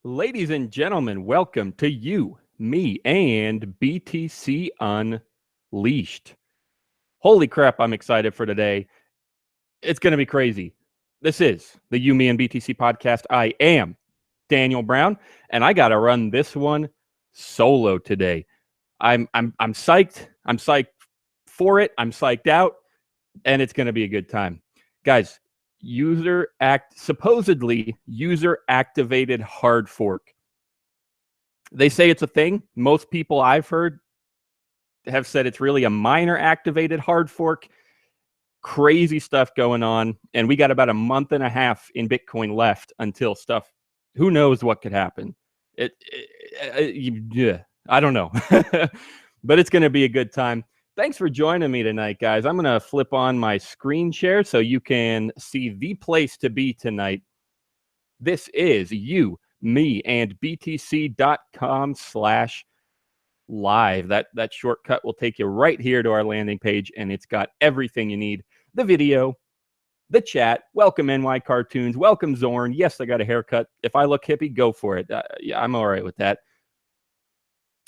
Ladies and gentlemen, welcome to You, Me, and BTC Unleashed. Holy crap, I'm excited for today. It's going to be crazy. This is the You, Me, and BTC podcast. I am Daniel Brown, and I got to run this one solo today. I'm psyched. I'm psyched for it. I'm psyched out, and it's going to be a good time. Guys, supposedly user activated hard fork. They say it's a thing. Most people I've heard have said it's really a miner activated hard fork. Crazy stuff going on. And we got about a month and a half in Bitcoin left until stuff, who knows what could happen. I don't know. But it's going to be a good time. Thanks for joining me tonight, guys. I'm going to flip on my screen share so you can see the place to be tonight. This is You, Me, and BTC.com/live. That shortcut will take you right here to our landing page, and it's got everything you need. The video, the chat, welcome NY Cartoons, welcome Zorn. Yes, I got a haircut. If I look hippie, go for it. Yeah, I'm all right with that.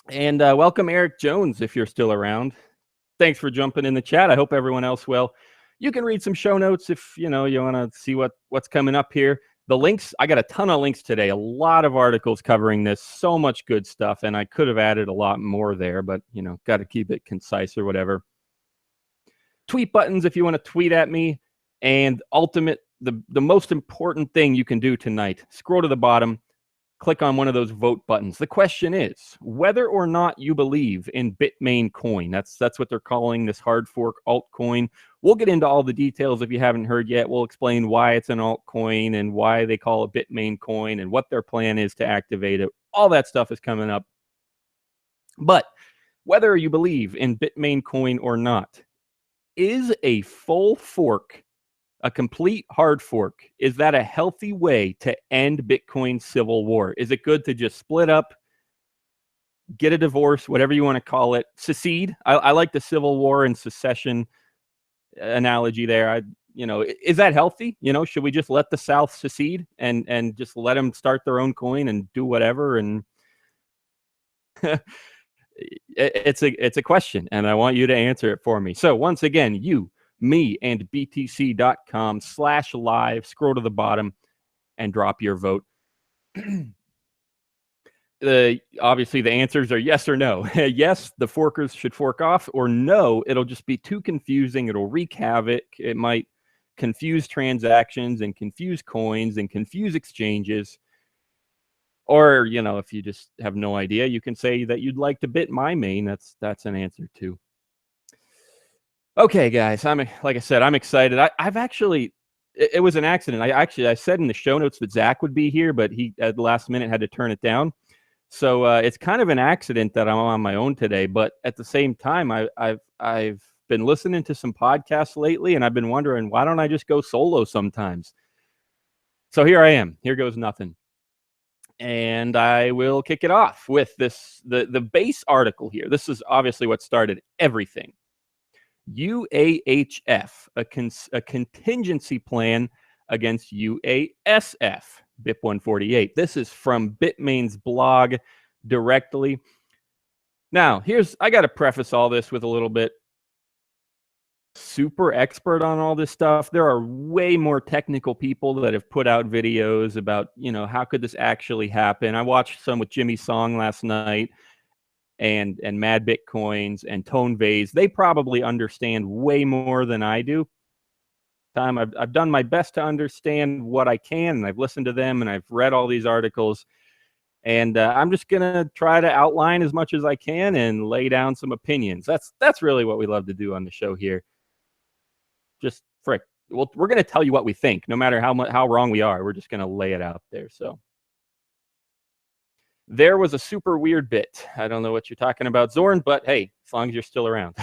And welcome Eric Jones, if you're still around. Thanks for jumping in the chat. I hope everyone else will. You can read some show notes if you want to see what's coming up here. The links, I got a ton of links today, a lot of articles covering this, so much good stuff, and I could have added a lot more there, but, got to keep it concise or whatever. Tweet buttons if you want to tweet at me, and the most important thing you can do tonight, scroll to the bottom, click on one of those vote buttons. The question is whether or not you believe in Bitmain coin. That's what they're calling this hard fork altcoin. We'll get into all the details if you haven't heard yet. We'll explain why it's an altcoin and why they call it Bitmain coin and what their plan is to activate it. All that stuff is coming up. But whether you believe in Bitmain coin or not, is a full fork a complete hard fork, is that a healthy way to end Bitcoin's civil war? Is it good to just split up, get a divorce, whatever you want to call it, secede? I like the civil war and secession analogy there. Is that healthy? Should we just let the South secede and just let them start their own coin and do whatever? And it's a question, and I want you to answer it for me. So once again, You, Me, and BTC.com/live. Scroll to the bottom and drop your vote. Obviously, the answers are yes or no. Yes, the forkers should fork off, or no, it'll just be too confusing. It'll wreak havoc. It might confuse transactions and confuse coins and confuse exchanges. Or, if you just have no idea, you can say that you'd like to bit my main. That's an answer too. Okay, guys, like I said, I'm excited. I've actually, it was an accident. I said in the show notes that Zach would be here, but he at the last minute had to turn it down. So it's kind of an accident that I'm on my own today. But at the same time, I've been listening to some podcasts lately, and I've been wondering, why don't I just go solo sometimes? So here I am. Here goes nothing. And I will kick it off with the base article here. This is obviously what started everything. UAHF, a contingency plan against UASF, BIP 148. This is from Bitmain's blog directly. Now, I got to preface all this with a little bit. Super expert on all this stuff. There are way more technical people that have put out videos about, how could this actually happen. I watched some with Jimmy Song last night. And Mad Bitcoins and Tone Vase, they probably understand way more than I do. I've done my best to understand what I can, and I've listened to them, and I've read all these articles, and I'm just gonna try to outline as much as I can and lay down some opinions. That's really what we love to do on the show here. Just we're gonna tell you what we think, no matter how wrong we are. We're just gonna lay it out there. So. There was a super weird bit. I don't know what you're talking about, Zorn, but hey, as long as you're still around.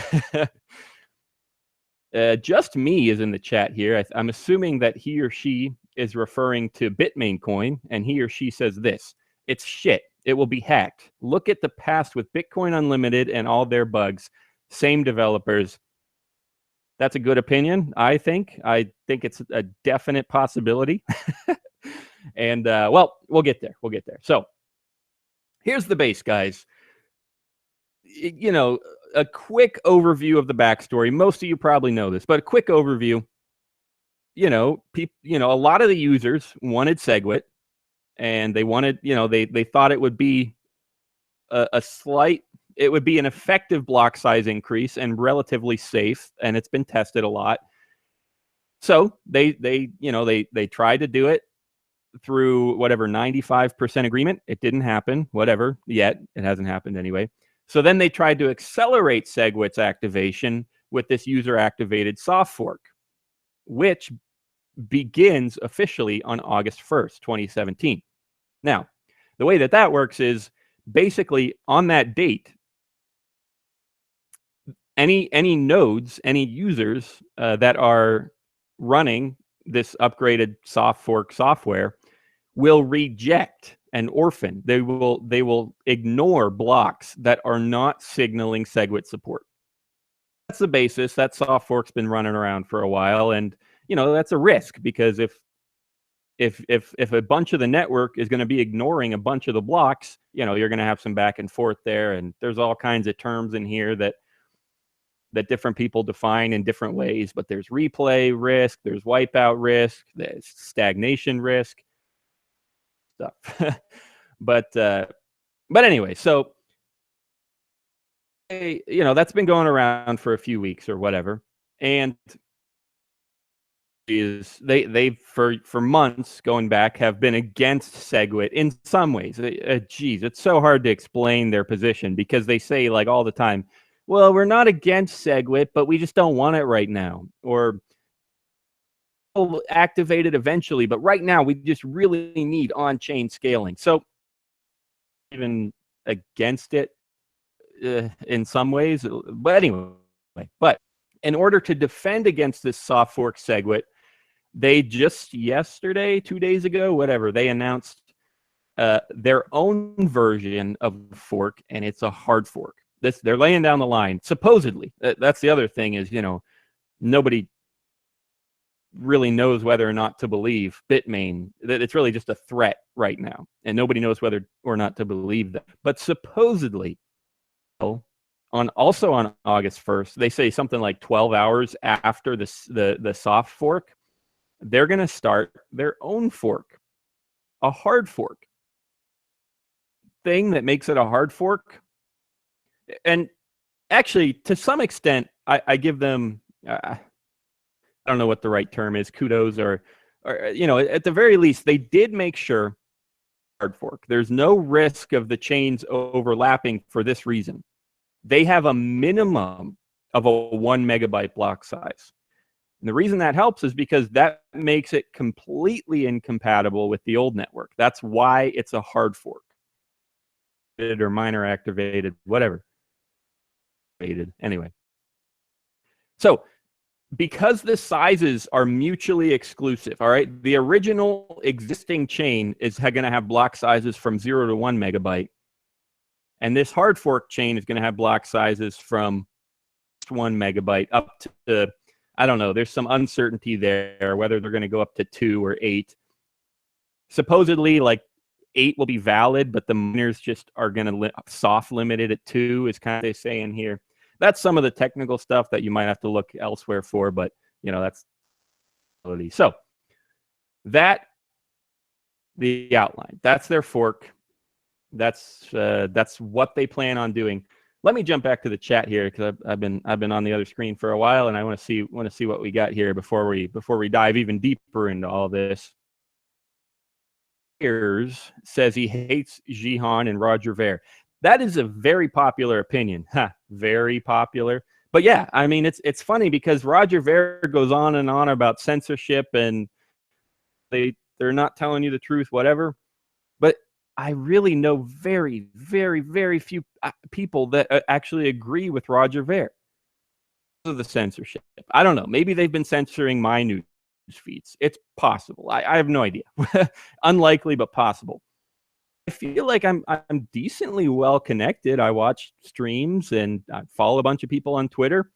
Just Me is in the chat here. I'm assuming that he or she is referring to Bitmain coin, and he or she says this: it's shit. It will be hacked. Look at the past with Bitcoin Unlimited and all their bugs. Same developers. That's a good opinion, I think. I think it's a definite possibility. And well, we'll get there. We'll get there. So here's the base, guys. You know, a quick overview of the backstory. Most of you probably know this, but a quick overview. You know, a lot of the users wanted SegWit, and they wanted, they thought it would be a slight, it would be an effective block size increase and relatively safe, and it's been tested a lot. So they tried to do it through whatever 95% agreement. It didn't happen, whatever, yet. It hasn't happened anyway. So then they tried to accelerate SegWit's activation with this user-activated soft fork, which begins officially on August 1st, 2017. Now, the way that works is basically on that date, any nodes, any users that are running this upgraded soft fork software will reject and orphan. They will ignore blocks that are not signaling SegWit support. That's the basis. That soft fork's been running around for a while, and that's a risk, because if a bunch of the network is going to be ignoring a bunch of the blocks, you're going to have some back and forth there, and there's all kinds of terms in here that different people define in different ways. But there's replay risk, there's wipeout risk, there's stagnation risk stuff. But anyway, so that's been going around for a few weeks or whatever, and is they for months going back have been against SegWit in some ways. Geez, it's so hard to explain their position, because they say, like, all the time, well, we're not against SegWit, but we just don't want it right now, or we'll activate it eventually, but right now we just really need on-chain scaling. So even against it in some ways, but anyway, but in order to defend against this soft fork SegWit, they just yesterday, 2 days ago, whatever, they announced their own version of the fork, and it's a hard fork. They're laying down the line, supposedly. That's the other thing, is nobody really knows whether or not to believe Bitmain. That it's really just a threat right now, and nobody knows whether or not to believe that. But supposedly, on August 1st, they say something like 12 hours after the soft fork, they're going to start their own fork, a hard fork. Thing that makes it a hard fork, and actually, to some extent, I give them, I don't know what the right term is, kudos, or at the very least, they did make sure hard fork. There's no risk of the chains overlapping for this reason. They have a minimum of a 1 megabyte block size. And the reason that helps is because that makes it completely incompatible with the old network. That's why it's a hard fork. Or miner activated, whatever. Anyway. So, because the sizes are mutually exclusive, all right, the original existing chain is going to have block sizes from 0 to 1 megabyte. And this hard fork chain is going to have block sizes from 1 megabyte up to, I don't know, there's some uncertainty there, whether they're going to go up to 2 or 8. Supposedly, like, 8 will be valid, but the miners just are going to soft limit it at 2, is kind of they say in here. That's some of the technical stuff that you might have to look elsewhere for, but that's so that the outline. That's their fork. That's what they plan on doing. Let me jump back to the chat here, because I've been on the other screen for a while, and I want to see what we got here before we dive even deeper into all this. Says he hates Jihan and Roger Ver. That is a very popular opinion. Very popular. But yeah, I mean, it's funny, because Roger Ver goes on and on about censorship, and they're not telling you the truth, whatever. But I really know very, very, very few people that actually agree with Roger Ver because of the censorship. I don't know. Maybe they've been censoring my news feeds. It's possible. I have no idea. Unlikely, but possible. I feel like I'm decently well connected. I watch streams and I follow a bunch of people on Twitter,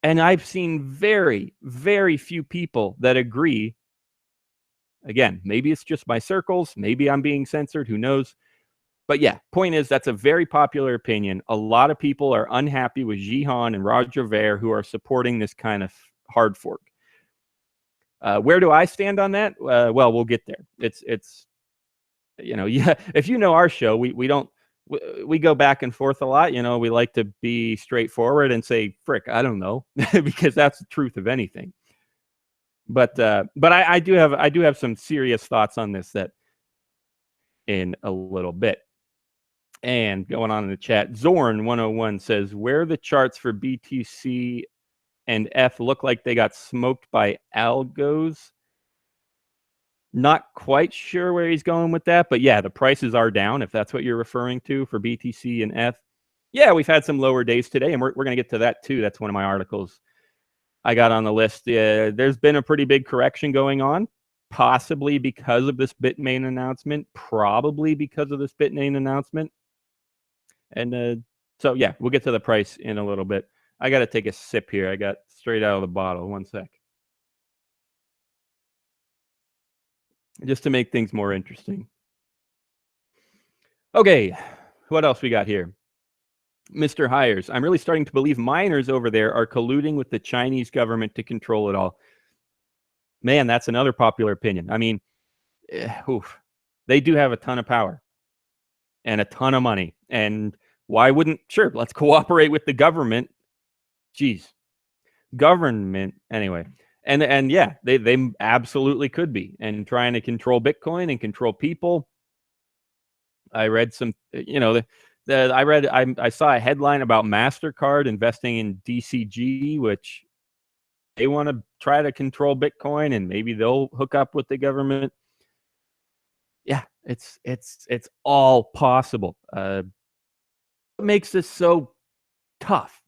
and I've seen very, very few people that agree Again, maybe it's just my circles. Maybe I'm being censored. Who knows? But yeah, point is, that's a very popular opinion. A lot of people are unhappy with Jihan and Roger Ver, who are supporting this kind of hard fork. Where do I stand on that? Well, we'll get there. It's yeah. If you know our show, we don't we go back and forth a lot. We like to be straightforward and say, "Frick, I don't know," because that's the truth of anything. But I do have some serious thoughts on this that in a little bit. And going on in the chat, Zorn101 says, where the charts for BTC and F look like they got smoked by algos. Not quite sure where he's going with that, but yeah, the prices are down, if that's what you're referring to for BTC and F. Yeah, we've had some lower days today, and we're going to get to that too. That's one of my articles I got on the list. There's been a pretty big correction going on, possibly because of this Bitmain announcement, probably because of this Bitmain announcement. And so, yeah, we'll get to the price in a little bit. I got to take a sip here. I got straight out of the bottle. One sec. Just to make things more interesting. Okay, what else we got here? Mr. Hires, I'm really starting to believe miners over there are colluding with the Chinese government to control it all. Man, that's another popular opinion. I mean, they do have a ton of power and a ton of money. And why wouldn't, sure, let's cooperate with the government. Geez, government, anyway. And yeah, they absolutely could be, and trying to control Bitcoin and control people. I read some, I saw a headline about MasterCard investing in DCG, which they want to try to control Bitcoin, and maybe they'll hook up with the government. Yeah, it's all possible. What makes this so tough?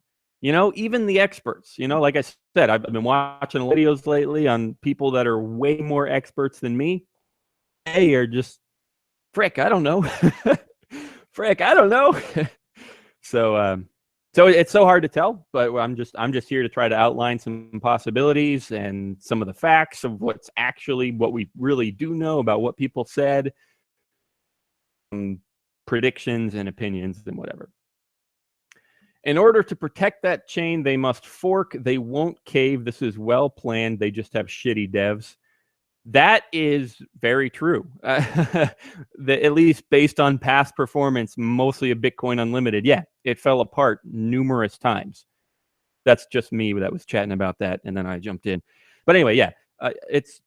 Even the experts, like I said, I've been watching videos lately on people that are way more experts than me. They are just, frick, I don't know. Frick, I don't know. So it's so hard to tell, but I'm just here to try to outline some possibilities and some of the facts of what we really do know about what people said, predictions and opinions and whatever. In order to protect that chain, they must fork. They won't cave. This is well planned. They just have shitty devs. That is very true. At least based on past performance, mostly of Bitcoin Unlimited. Yeah, it fell apart numerous times. That's just me that was chatting about that, and then I jumped in. But anyway, yeah, that's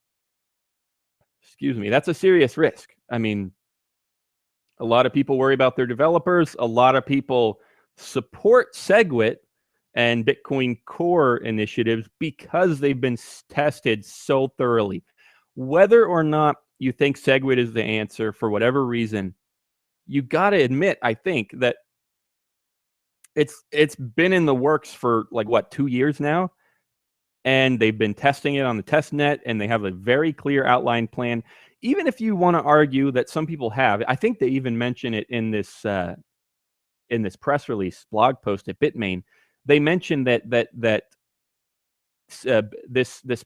a serious risk. I mean, a lot of people worry about their developers. A lot of people support SegWit and Bitcoin Core initiatives because they've been tested so thoroughly. Whether or not you think SegWit is the answer for whatever reason, you got to admit, I think, that it's been in the works for 2 years now, and they've been testing it on the test net, and they have a very clear outline plan. Even if you want to argue that some people have, I think they even mention it in this press release blog post at Bitmain. They mentioned that this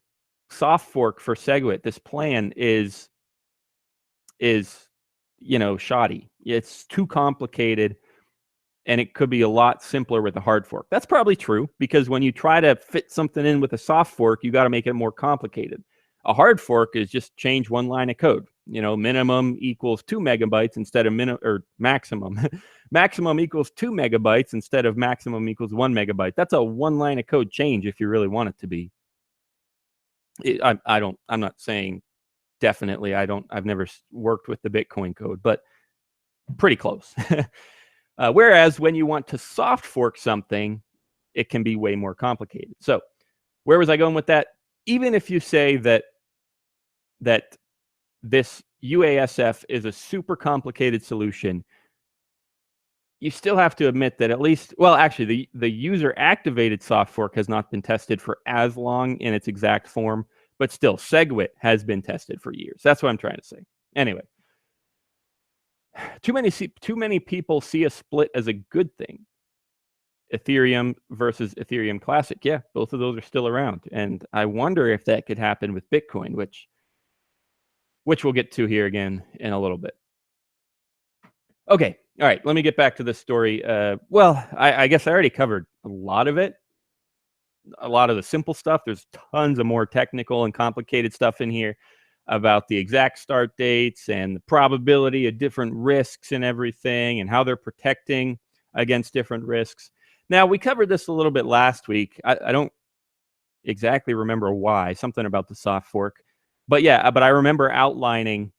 soft fork for SegWit, this plan is shoddy. It's too complicated, and it could be a lot simpler with a hard fork. That's probably true, because when you try to fit something in with a soft fork, you got to make it more complicated. A hard fork is just change one line of code. Minimum equals 2 megabytes instead of maximum. Maximum equals 2 megabytes instead of maximum equals 1 megabyte. That's a one line of code change if you really want it to be. I'm not saying definitely. I've never worked with the Bitcoin code, but pretty close. Whereas when you want to soft fork something, it can be way more complicated. So where was I going with that? Even if you say that this UASF is a super complicated solution, you still have to admit that at least, well, actually, the user activated soft fork has not been tested for as long in its exact form, but still, SegWit has been tested for years. That's what I'm trying to say. Anyway, too many people see a split as a good thing. Ethereum versus Ethereum Classic. Yeah, both of those are still around. And I wonder if that could happen with Bitcoin, which which we'll get to here again in a little bit. Okay. All right. Let me get back to this story. Well, I guess I already covered a lot of it. A lot of the simple stuff. There's tons of more technical and complicated stuff in here about the exact start dates and the probability of different risks and everything and how they're protecting against different risks. Now, we covered this a little bit last week. I don't exactly remember why, something about the soft fork. But yeah, but I remember outlining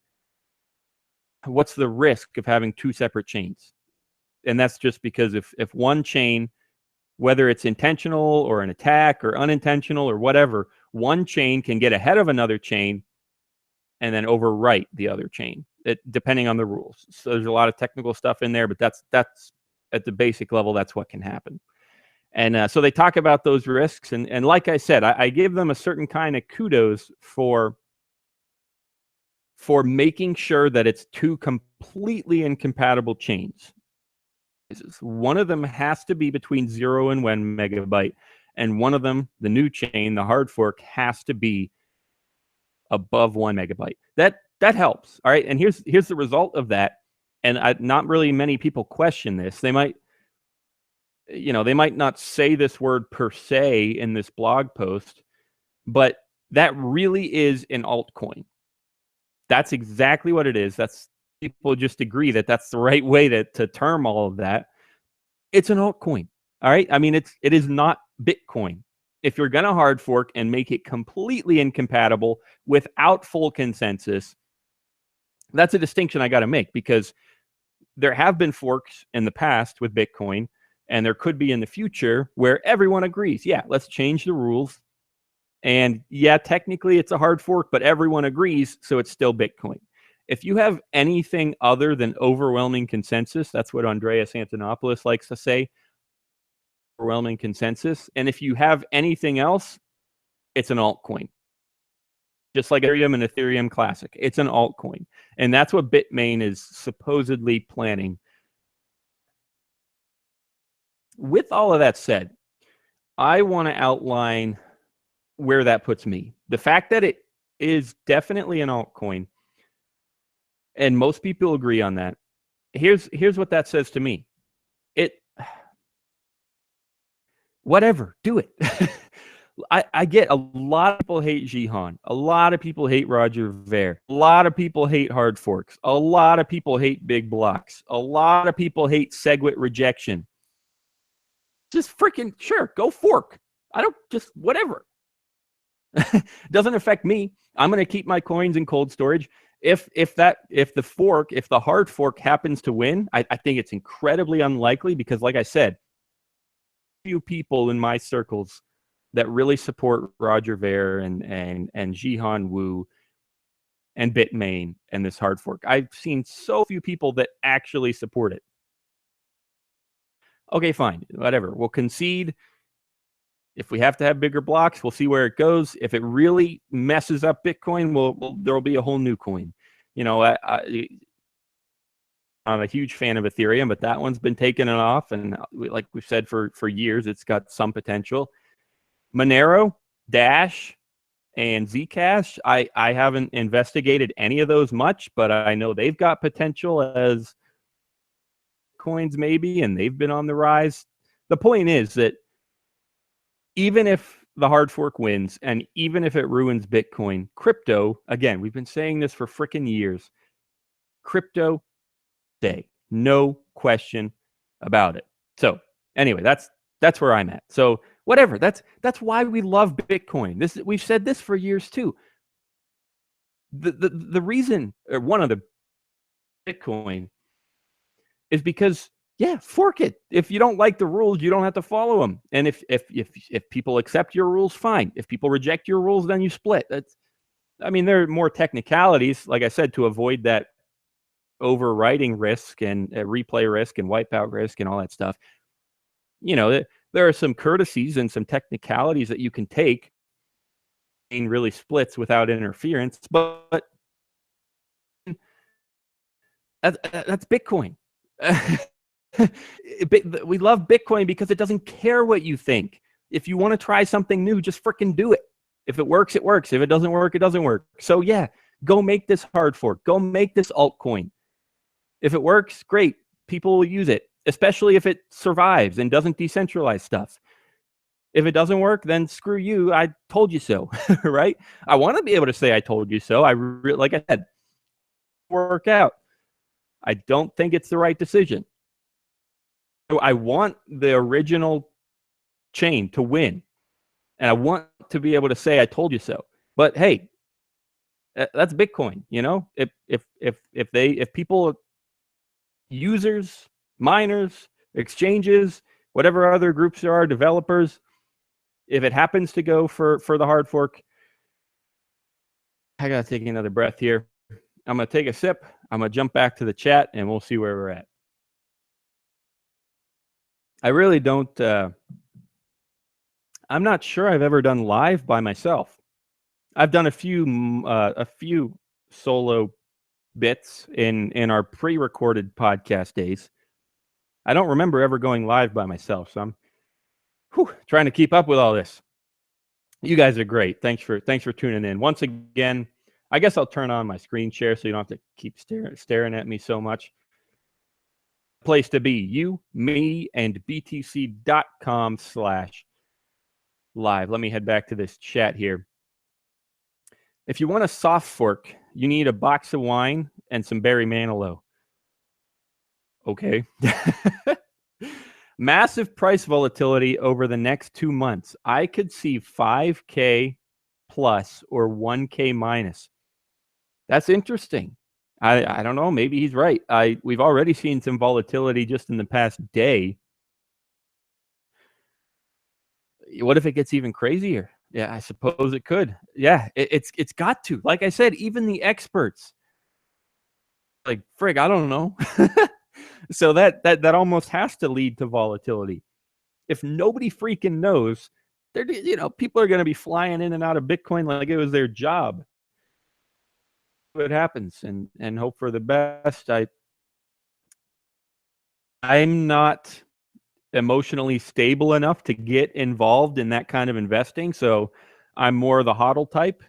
what's the risk of having two separate chains. And that's just because if one chain, whether it's intentional or an attack or unintentional or whatever, one chain can get ahead of another chain and then overwrite the other chain, depending on the rules. So there's a lot of technical stuff in there, but that's at the basic level, that's what can happen. And so they talk about those risks. And like I said, I give them a certain kind of kudos for making sure that it's two completely incompatible chains. One of them has to be between 0 and 1 megabyte. And one of them, the new chain, the hard fork, has to be above 1 megabyte. That helps. All right. And here's the result of that. And not really many people question this. They might not say this word per se in this blog post, but that really is an altcoin. That's exactly what it is. People just agree that that's the right way to term all of that. It's an altcoin. All right. I mean, it is not Bitcoin. If you're going to hard fork and make it completely incompatible without full consensus, that's a distinction I got to make, because there have been forks in the past with Bitcoin, and there could be in the future where everyone agrees, yeah, let's change the rules. And yeah, technically it's a hard fork, but everyone agrees, so it's still Bitcoin. If you have anything other than overwhelming consensus, that's what Andreas Antonopoulos likes to say, overwhelming consensus. And if you have anything else, it's an altcoin. Just like Ethereum and Ethereum Classic, it's an altcoin. And that's what Bitmain is supposedly planning. With all of that said, I want to outline where that puts me. The fact that it is definitely an altcoin, and most people agree on that. Here's what that says to me. Whatever, do it. I get a lot of people hate Jihan. A lot of people hate Roger Ver. A lot of people hate hard forks. A lot of people hate big blocks. A lot of people hate SegWit rejection. Just freaking sure, go fork. Whatever. Doesn't affect me. I'm going to keep my coins in cold storage. If the hard fork happens to win, I think it's incredibly unlikely, because like I said, few people in my circles that really support Roger Ver and Jihan Wu and Bitmain and this hard fork. I've seen so few people that actually support it. Okay, fine, whatever. We'll concede. If we have to have bigger blocks, we'll see where it goes. If it really messes up Bitcoin, there'll be a whole new coin. I'm a huge fan of Ethereum, but that one's been taken off, and like we've said for years, it's got some potential. Monero, Dash, and Zcash, I haven't investigated any of those much, but I know they've got potential as coins maybe, and they've been on the rise. The point is that even if the hard fork wins, and even if it ruins Bitcoin, crypto, again, we've been saying this for freaking years, crypto day, no question about it. So anyway, that's where I'm at. So whatever, that's why we love Bitcoin. We've said this for years too. The reason, or one of the Bitcoin, is because, yeah, fork it. If you don't like the rules, you don't have to follow them. And if people accept your rules, fine. If people reject your rules, then you split. There are more technicalities, like I said, to avoid that overwriting risk and replay risk and wipeout risk and all that stuff. There are some courtesies and some technicalities that you can take and really splits without interference, but that's Bitcoin. We love Bitcoin because it doesn't care what you think. If you want to try something new, just freaking do it. If it works, it works. If it doesn't work, it doesn't work. So yeah, Go make this hard fork. Go make this altcoin. If it works, great. People will use it, especially if it survives and doesn't decentralize stuff. If it doesn't work, then screw you. I told you so, right? I want to be able to say I told you so. Like I said, work out. I don't think it's the right decision. I want the original chain to win, and I want to be able to say I told you so. But hey, that's Bitcoin. You know, if people, users, miners, exchanges, whatever other groups there are, developers, if it happens to go for the hard fork, I gotta take another breath here. I'm gonna take a sip. I'm gonna jump back to the chat, and we'll see where we're at. I really don't. I'm not sure I've ever done live by myself. I've done a few solo bits in our pre-recorded podcast days. I don't remember ever going live by myself, so I'm trying to keep up with all this. You guys are great. Thanks for tuning in. Once again, I guess I'll turn on my screen share so you don't have to keep staring at me so much. Place to be, you, me, and btc.com/live. Let me head back to this chat here. If you want a soft fork, you need a box of wine and some Barry Manilow. Okay. Massive price volatility over the next 2 months. I could see 5K plus or 1K minus. That's interesting. I don't know. Maybe he's right. We've already seen some volatility just in the past day. What if it gets even crazier? Yeah, I suppose it could. Yeah, it's got to. Like I said, even the experts, like frig, I don't know. So that almost has to lead to volatility. If nobody freaking knows, people are going to be flying in and out of Bitcoin like it was their job. What happens and hope for the best. I'm not emotionally stable enough to get involved in that kind of investing, so I'm more the hodl type,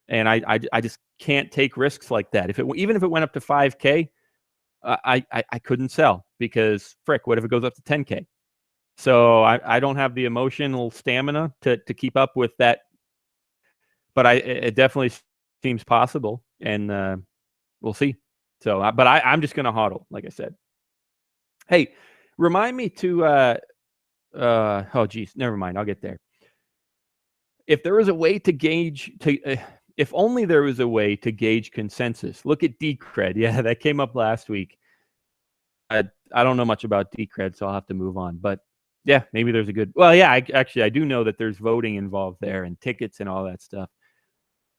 and I just can't take risks like that. Even if it went up to 5K, I couldn't sell because frick, what if it goes up to 10K? So I don't have the emotional stamina to keep up with that, but it definitely seems possible, and we'll see. So, but I'm just gonna hodl, like I said. Hey, remind me to oh geez, never mind. I'll get there. If there was a way to gauge if only there was a way to gauge consensus. Look at Decred. Yeah, that came up last week. I don't know much about Decred, so I'll have to move on. But yeah, maybe there's a good. Well, yeah, I do know that there's voting involved there and tickets and all that stuff,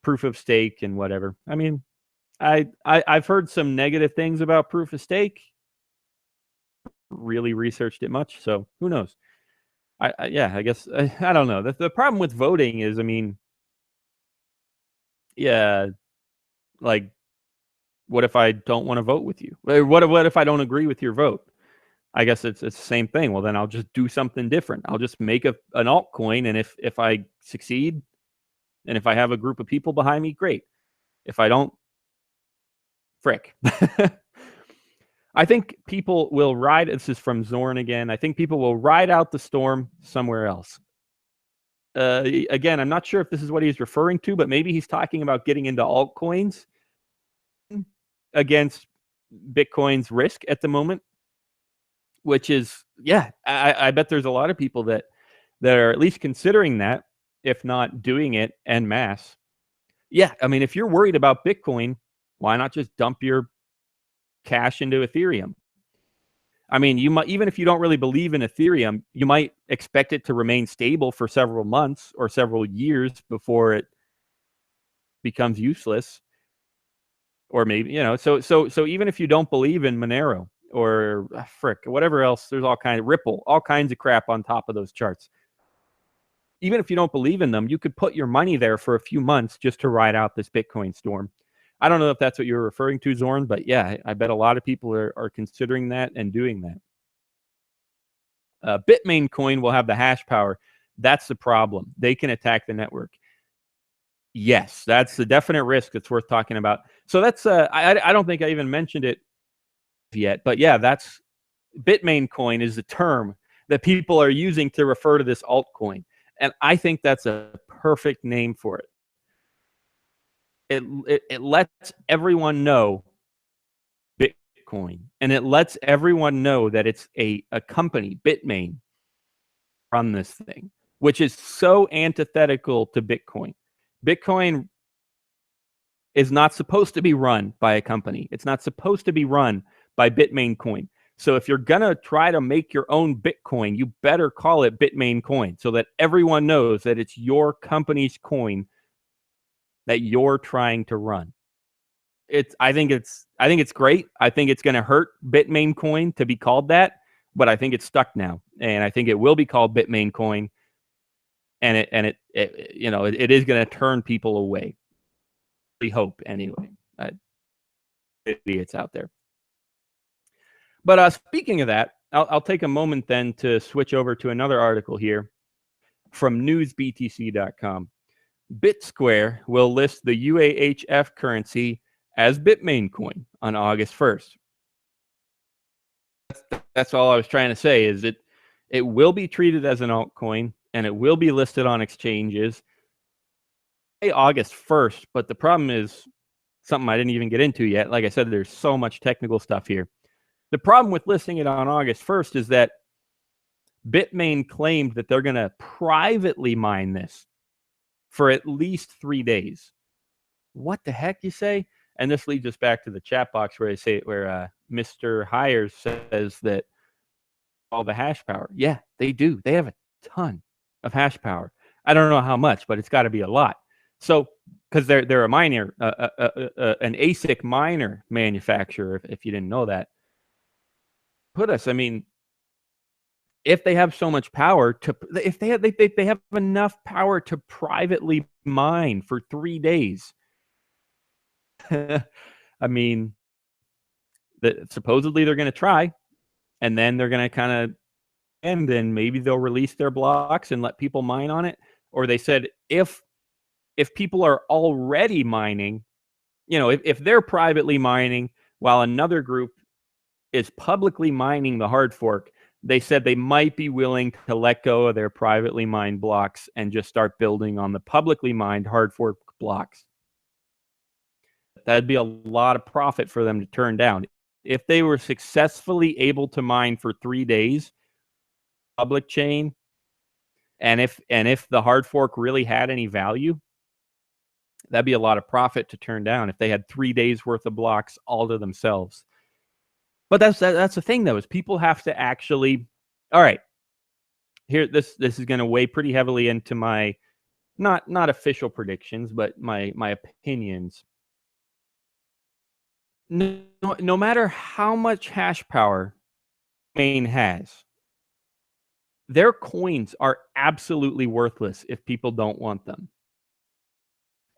proof of stake and whatever. I mean, I've heard some negative things about proof of stake. Really researched it much, so who knows? I guess I don't know. The problem with voting is, I mean, yeah, like, what if I don't want to vote with you? What if I don't agree with your vote? I guess it's the same thing. Well, then I'll just do something different. I'll just make an altcoin, and if I succeed, and if I have a group of people behind me, great. If I don't, frick. I think people will ride. This is from Zorn again. I think people will ride out the storm somewhere else. Again, I'm not sure if this is what he's referring to, but maybe he's talking about getting into altcoins against Bitcoin's risk at the moment, which is, yeah, I bet there's a lot of people that are at least considering that, if not doing it en masse. Yeah, I mean, if you're worried about Bitcoin, why not just dump your cash into Ethereum? I mean, you might, even if you don't really believe in Ethereum, you might expect it to remain stable for several months or several years before it becomes useless. Or maybe, so even if you don't believe in Monero or frick, whatever else, there's all kinds of Ripple, all kinds of crap on top of those charts. Even if you don't believe in them, you could put your money there for a few months just to ride out this Bitcoin storm. I don't know if that's what you're referring to, Zorn, but yeah, I bet a lot of people are considering that and doing that. Bitmain coin will have the hash power. That's the problem. They can attack the network. Yes, that's a definite risk that's worth talking about. So that's I don't think I even mentioned it yet, but yeah, that's Bitmain coin is the term that people are using to refer to this altcoin, and I think that's a perfect name for it. It lets everyone know Bitcoin, and it lets everyone know that it's a company, Bitmain, run this thing, which is so antithetical to Bitcoin. Bitcoin is not supposed to be run by a company. It's not supposed to be run by Bitmain coin. So if you're going to try to make your own Bitcoin, you better call it Bitmain coin so that everyone knows that it's your company's coin that you're trying to run. I think it's great. I think it's going to hurt Bitmain coin to be called that, but I think it's stuck now, and I think it will be called Bitmain coin, and it you know, it is going to turn people away. We hope anyway. Idiots out there. But speaking of that, I'll take a moment then to switch over to another article here from newsbtc.com. BitSquare will list the UAHF currency as Bitmain coin on August 1st. That's all I was trying to say, is it will be treated as an altcoin, and it will be listed on exchanges August 1st, but the problem is something I didn't even get into yet. Like I said, there's so much technical stuff here. The problem with listing it on August 1st is that Bitmain claimed that they're going to privately mine this for at least 3 days. What the heck, you say? And this leads us back to the chat box where Mr. Hires says that all the hash power. Yeah, they do. They have a ton of hash power. I don't know how much, but it's got to be a lot. So, because they're a miner, an ASIC miner manufacturer, if you didn't know that. I mean, if they have so much power if they have enough power to privately mine for 3 days. I mean, supposedly they're going to try, and then they're going to kind of, and then maybe they'll release their blocks and let people mine on it. Or they said if people are already mining, you know, if they're privately mining while another group is publicly mining the hard fork, they said they might be willing to let go of their privately mined blocks and just start building on the publicly mined hard fork blocks. That'd be a lot of profit for them to turn down. If they were successfully able to mine for 3 days, public chain, and if the hard fork really had any value, that'd be a lot of profit to turn down if they had 3 days worth of blocks all to themselves. But that's the thing, though, is people have to actually, all right, here, this is going to weigh pretty heavily into my not official predictions, but my opinions. No matter how much hash power Maine has, their coins are absolutely worthless if people don't want them.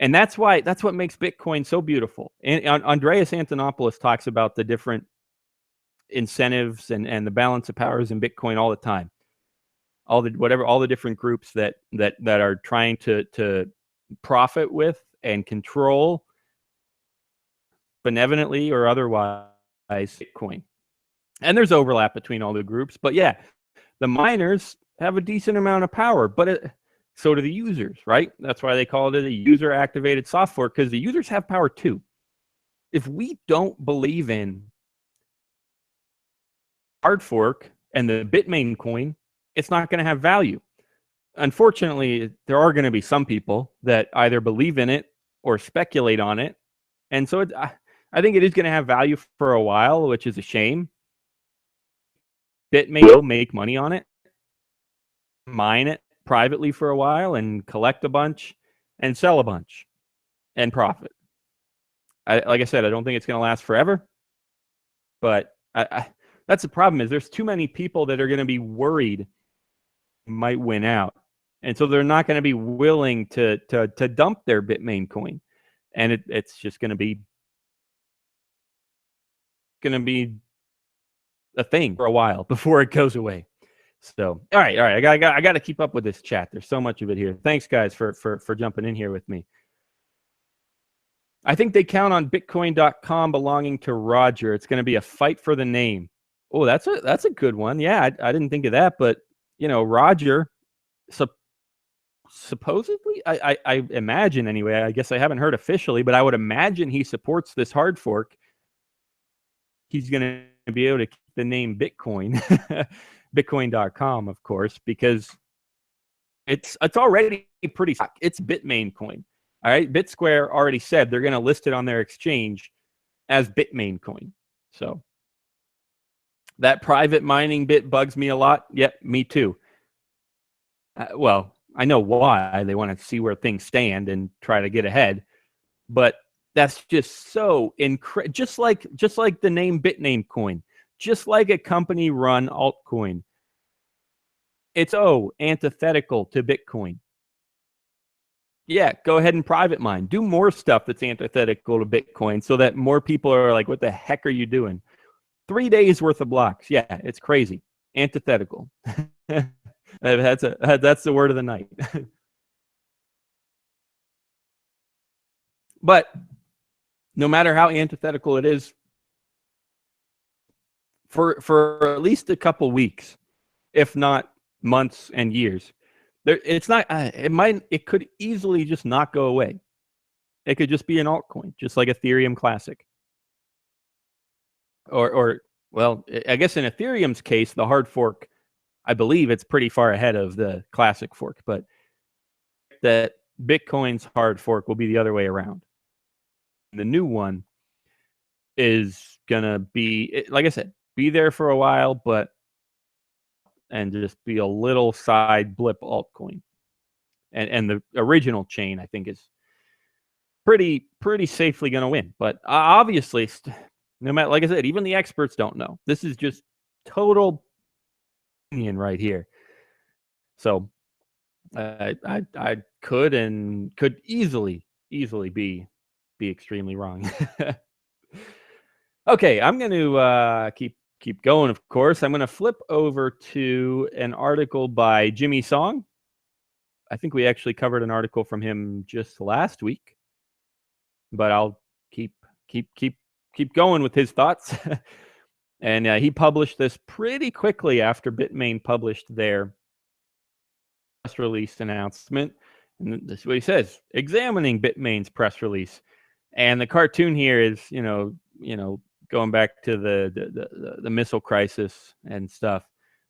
And that's what makes Bitcoin so beautiful. And Andreas Antonopoulos talks about the different incentives and the balance of powers in Bitcoin all the time. All the different groups that are trying to profit with and control benevolently or otherwise Bitcoin. And there's overlap between all the groups, but yeah, the miners have a decent amount of power, but so do the users, right? That's why they call it a user activated soft fork, because the users have power too. If we don't believe in hard fork and the Bitmain coin, it's not going to have value. Unfortunately, there are going to be some people that either believe in it or speculate on it. And so I think it is going to have value for a while, which is a shame. Bitmain will make money on it, mine it privately for a while, and collect a bunch and sell a bunch and profit. Like I said, I don't think it's going to last forever, but that's the problem, is there's too many people that are going to be worried might win out. And so they're not going to be willing to dump their Bitmain coin. And it's just going to be a thing for a while before it goes away. So, all right. I got to keep up with this chat. There's so much of it here. Thanks, guys, for jumping in here with me. I think they count on Bitcoin.com belonging to Roger. It's going to be a fight for the name. Oh, that's a good one. Yeah, I didn't think of that, but Roger, supposedly, I imagine anyway. I guess I haven't heard officially, but I would imagine he supports this hard fork. He's going to be able to keep the name Bitcoin, Bitcoin.com, of course, because it's already pretty. It's Bitmain coin. All right, BitSquare already said they're going to list it on their exchange as Bitmain coin. So that private mining bit bugs me a lot. Yep, me too. Well, I know why. They want to see where things stand and try to get ahead. But that's just so just like the name Bitname coin, just like a company run altcoin. It's antithetical to Bitcoin. Yeah, go ahead and private mine. Do more stuff that's antithetical to Bitcoin so that more people are like, what the heck are you doing? 3 days worth of blocks. Yeah, it's crazy. Antithetical. That's the word of the night. But no matter how antithetical it is, for at least a couple weeks, if not months and years, it's not. It could easily just not go away. It could just be an altcoin, just like Ethereum Classic. Or well, I guess in Ethereum's case, the hard fork, I believe it's pretty far ahead of the Classic fork, but that Bitcoin's hard fork will be the other way around. The new one is gonna be, like I said, be there for a while, and just be a little side blip altcoin. And the original chain, I think, is pretty safely going to win. But obviously, no matter, like I said, even the experts don't know. This is just total opinion right here. So I could easily be extremely wrong. Okay, I'm going to keep going. Of course, I'm going to flip over to an article by Jimmy Song. I think we actually covered an article from him just last week, but I'll keep going with his thoughts. And he published this pretty quickly after Bitmain published their press release announcement. And this is what he says: examining Bitmain's press release. And the cartoon here is, going back to the missile crisis and stuff.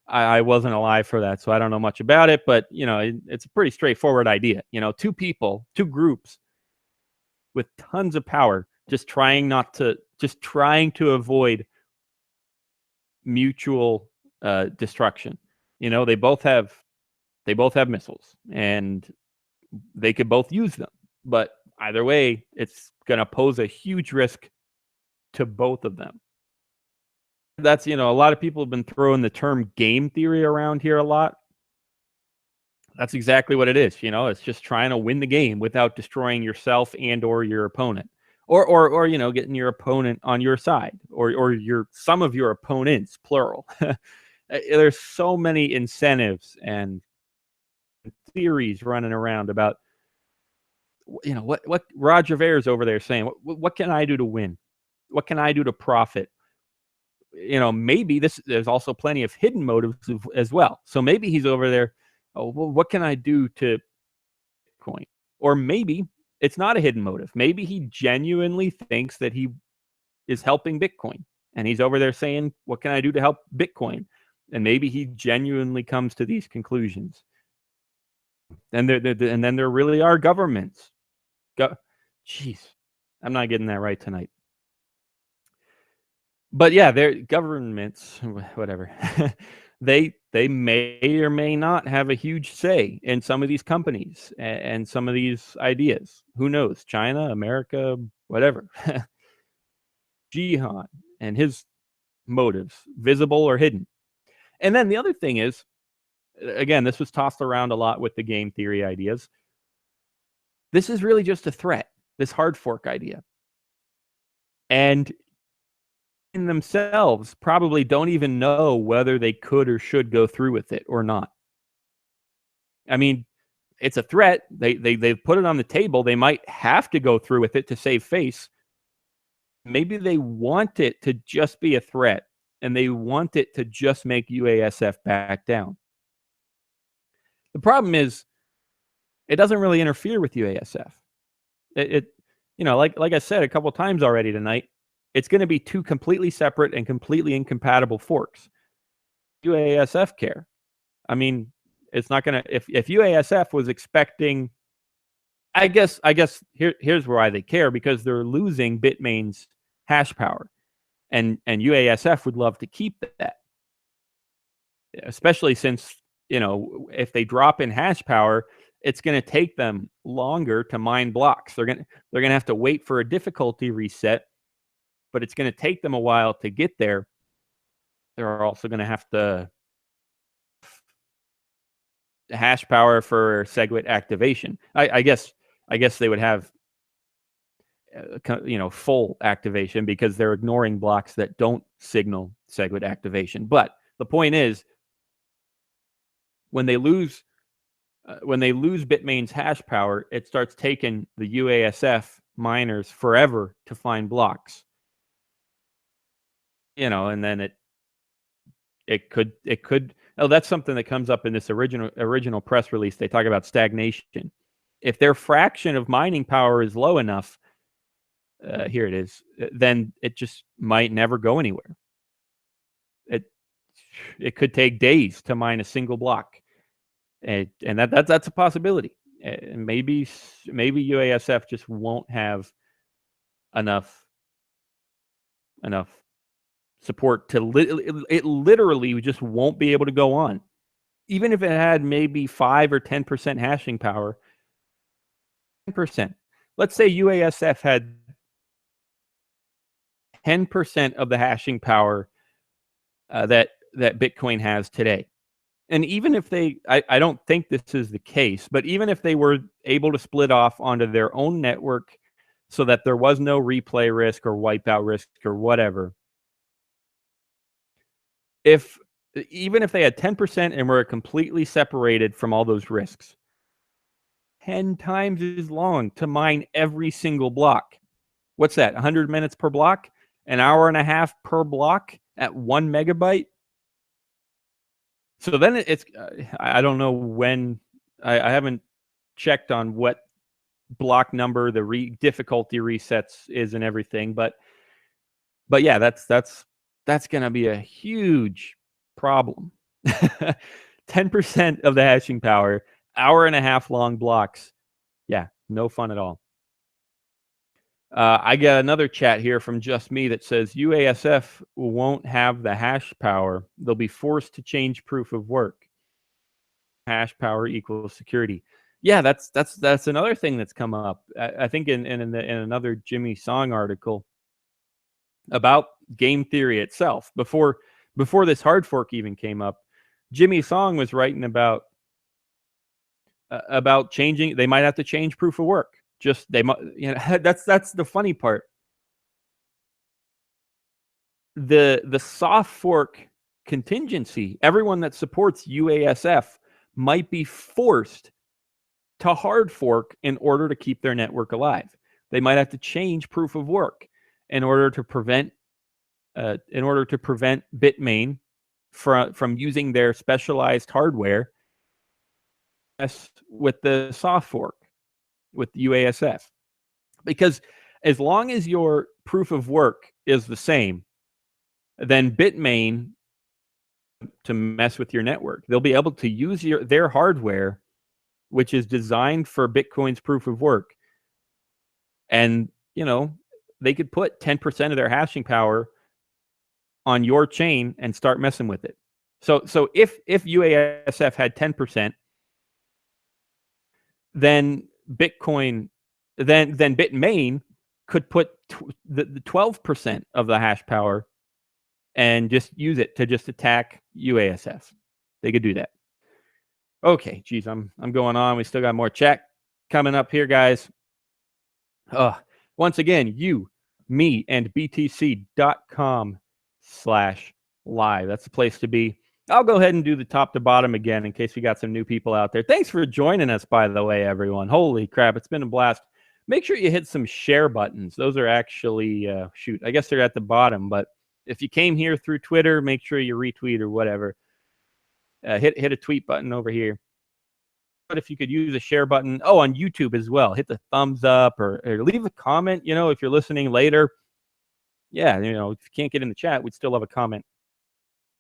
I wasn't alive for that, so I don't know much about it, but it's a pretty straightforward idea. Two groups with tons of power, just trying to avoid mutual destruction. They both have missiles, and they could both use them, but either way, it's going to pose a huge risk to both of them. That's, a lot of people have been throwing the term game theory around here a lot. That's exactly what it is. It's just trying to win the game without destroying yourself and or your opponent, or getting your opponent on your side, or some of your opponents, plural. There's so many incentives and theories running around about, what Roger Ver's over there saying. What can I do to win? What can I do to profit? Maybe there's also plenty of hidden motives as well. So maybe he's over there, what can I do to Bitcoin? Or maybe it's not a hidden motive. Maybe he genuinely thinks that he is helping Bitcoin, and he's over there saying, what can I do to help Bitcoin? And maybe he genuinely comes to these conclusions. And then there really are governments. Jeez, I'm not getting that right tonight. But yeah, they're governments, whatever. They may or may not have a huge say in some of these companies and some of these ideas. Who knows? China, America, whatever. Jihan and his motives, visible or hidden. And then the other thing is, again, this was tossed around a lot with the game theory ideas. This is really just a threat, this hard fork idea. And in themselves probably don't even know whether they could or should go through with it or not. I mean, it's a threat. They've put it on the table. They might have to go through with it to save face. Maybe they want it to just be a threat, and they want it to just make UASF back down. The problem is, it doesn't really interfere with UASF. Like I said a couple times already tonight, it's going to be two completely separate and completely incompatible forks. UASF care. I mean, it's not going to, if UASF was expecting, I guess here's why they care, because they're losing Bitmain's hash power, and UASF would love to keep that, especially since, if they drop in hash power, it's going to take them longer to mine blocks. They're going to have to wait for a difficulty reset, but it's going to take them a while to get there. They're also going to have to hash power for SegWit activation. I guess they would have full activation, because they're ignoring blocks that don't signal SegWit activation. But the point is, when they lose Bitmain's hash power, it starts taking the UASF miners forever to find blocks. And then it could. Oh, that's something that comes up in this original press release. They talk about stagnation. If their fraction of mining power is low enough, here it is, then it just might never go anywhere. It could take days to mine a single block, and that's a possibility. And maybe UASF just won't have enough support to it literally just won't be able to go on. Even if it had maybe 5 or 10% hashing power, 10%. Let's say UASF had 10% of the hashing power that Bitcoin has today. And even if I don't think this is the case, but even if they were able to split off onto their own network so that there was no replay risk or wipeout risk or whatever, even if they had 10% and were completely separated from all those risks, 10 times as long to mine every single block. What's that? 100 minutes per block? An hour and a half per block at 1 megabyte? So then it's, I don't know when, I haven't checked on what block number the difficulty resets is and everything, but yeah, that's going to be a huge problem. 10% of the hashing power, hour and a half long blocks. Yeah, no fun at all. I get another chat here from Just Me that says UASF won't have the hash power. They'll be forced to change proof of work. Hash power equals security. Yeah, that's another thing that's come up. I think in another Jimmy Song article about game theory itself. Before this hard fork even came up, Jimmy Song was writing about changing. They might have to change proof of work. That's the funny part. The soft fork contingency, everyone that supports UASF might be forced to hard fork in order to keep their network alive. They might have to change proof of work in order to prevent Bitmain from using their specialized hardware with the soft fork, with UASF. Because as long as your proof of work is the same, then Bitmain, to mess with your network, they'll be able to use their hardware, which is designed for Bitcoin's proof of work. And, they could put 10% of their hashing power on your chain and start messing with it. So if UASF had 10%, then Bitmain could put the 12% of the hash power and just use it to just attack UASF. They could do that. Okay, geez, I'm going on. We still got more chat coming up here, guys. Once again, me and BTC.com/live. That's the place to be. I'll go ahead and do the top to bottom again in case we got some new people out there. Thanks for joining us, by the way, everyone. Holy crap, it's been a blast. Make sure you hit some share buttons. Those are actually, shoot, I guess they're at the bottom, but if you came here through Twitter, make sure you retweet or whatever. Hit a tweet button over here. But if you could use a share button, on YouTube as well, hit the thumbs up or leave a comment, if you're listening later. Yeah, if you can't get in the chat, we'd still love a comment.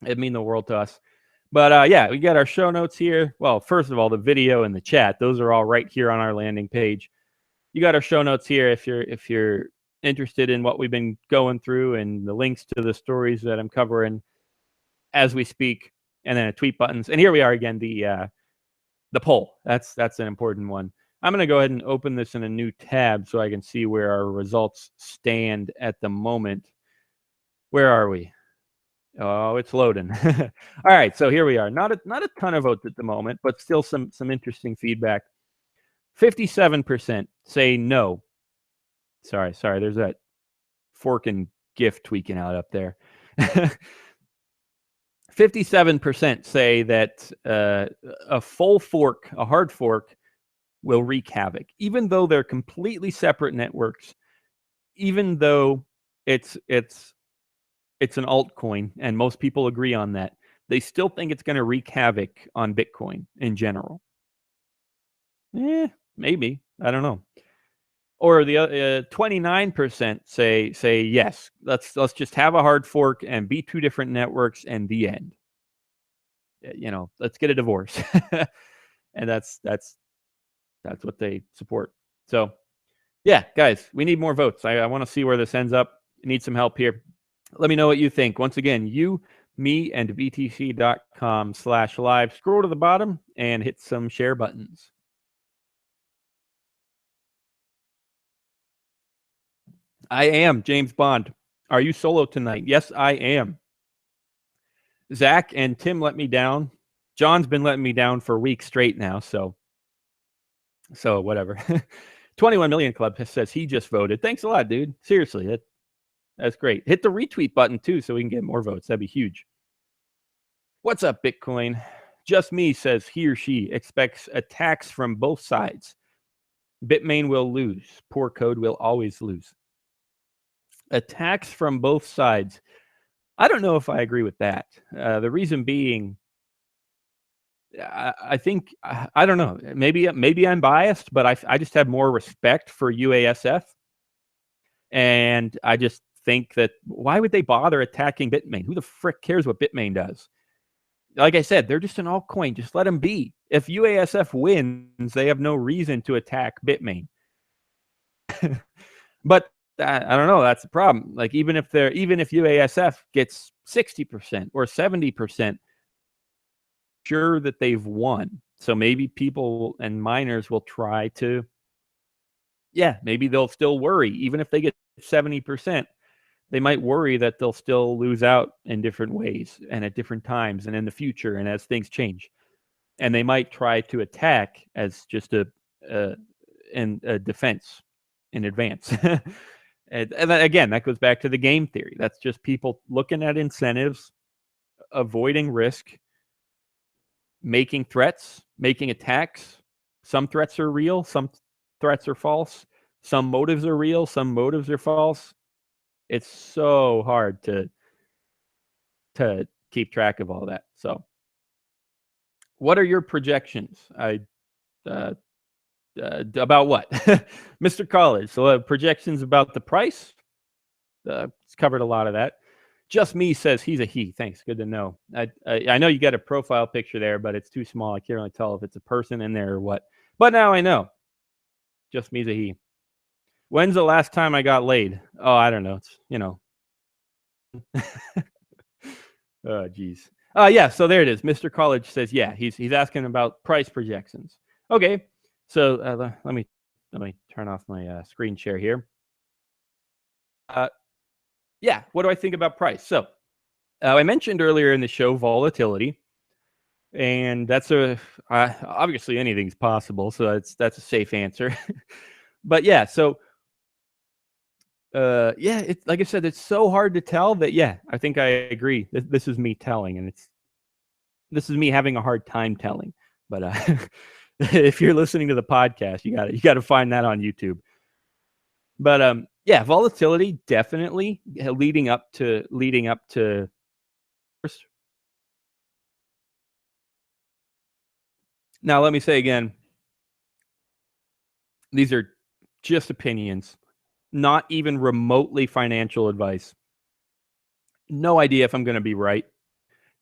It'd mean the world to us. But yeah, we got our show notes here. Well, first of all, the video and the chat, those are all right here on our landing page. You got our show notes here if you're interested in what we've been going through and the links to the stories that I'm covering as we speak, and then a tweet buttons. And here we are again, the poll. That's an important one. I'm going to go ahead and open this in a new tab so I can see where our results stand at the moment. Where are we? Oh, it's loading. All right, so here we are. Not a ton of votes at the moment, but still some interesting feedback. 57% say no. Sorry. There's that fork and GIF tweaking out up there. 57% say that a full fork, a hard fork, will wreak havoc, even though they're completely separate networks, even though it's an altcoin, and most people agree on that. They still think it's going to wreak havoc on Bitcoin in general. Maybe. I don't know. Or the 29% say yes. Let's just have a hard fork and be two different networks, and the end. Let's get a divorce. And that's what they support. So, yeah, guys, we need more votes. I want to see where this ends up. I need some help here. Let me know what you think. Once again, you, me, and btc.com/live. Scroll to the bottom and hit some share buttons. I am James Bond. Are you solo tonight? Yes, I am. Zach and Tim let me down. John's been letting me down for weeks straight now, so whatever. 21 Million Club says he just voted. Thanks a lot, dude. Seriously, that's great. Hit the retweet button, too, so we can get more votes. That'd be huge. What's up, Bitcoin? Just Me says he or she expects attacks from both sides. Bitmain will lose. Poor code will always lose. Attacks from both sides. I don't know if I agree with that. The reason being, I think, I don't know. Maybe I'm biased, but I just have more respect for UASF. And I just think that why would they bother attacking Bitmain? Who the frick cares what Bitmain does? Like I said, they're just an altcoin. Just let them be. If UASF wins, they have no reason to attack Bitmain. But I don't know. That's the problem. Like even if UASF gets 60% or 70%, sure that they've won. So maybe people and miners will try to. Yeah, maybe they'll still worry even if they get 70%. They might worry that they'll still lose out in different ways and at different times and in the future and as things change. And they might try to attack as just a defense in advance. And again, that goes back to the game theory. That's just people looking at incentives, avoiding risk, making threats, making attacks. Some threats are real, some threats are false. Some motives are real, some motives are false. It's so hard to keep track of all that. So, what are your projections? About what? Mr. College. So, projections about the price. It's covered a lot of that. Just Me says he's a he. Thanks. Good to know. I know you got a profile picture there, but it's too small. I can't really tell if it's a person in there or what. But now I know. Just Me's a he. When's the last time I got laid? Oh, I don't know. It's, oh, geez. Yeah, so there it is. Mr. College says, yeah, he's asking about price projections. Okay, so let me turn off my screen share here. Yeah, what do I think about price? So I mentioned earlier in the show volatility, and that's obviously anything's possible, so that's a safe answer. But yeah, so yeah, it's like I said, it's so hard to tell that. Yeah, I think I agree. This is me telling, and this is me having a hard time telling, but if you're listening to the podcast, you got to find that on YouTube. But yeah, volatility definitely leading up to first. Now let me say again, these are just opinions, not even remotely financial advice. No idea if I'm going to be right.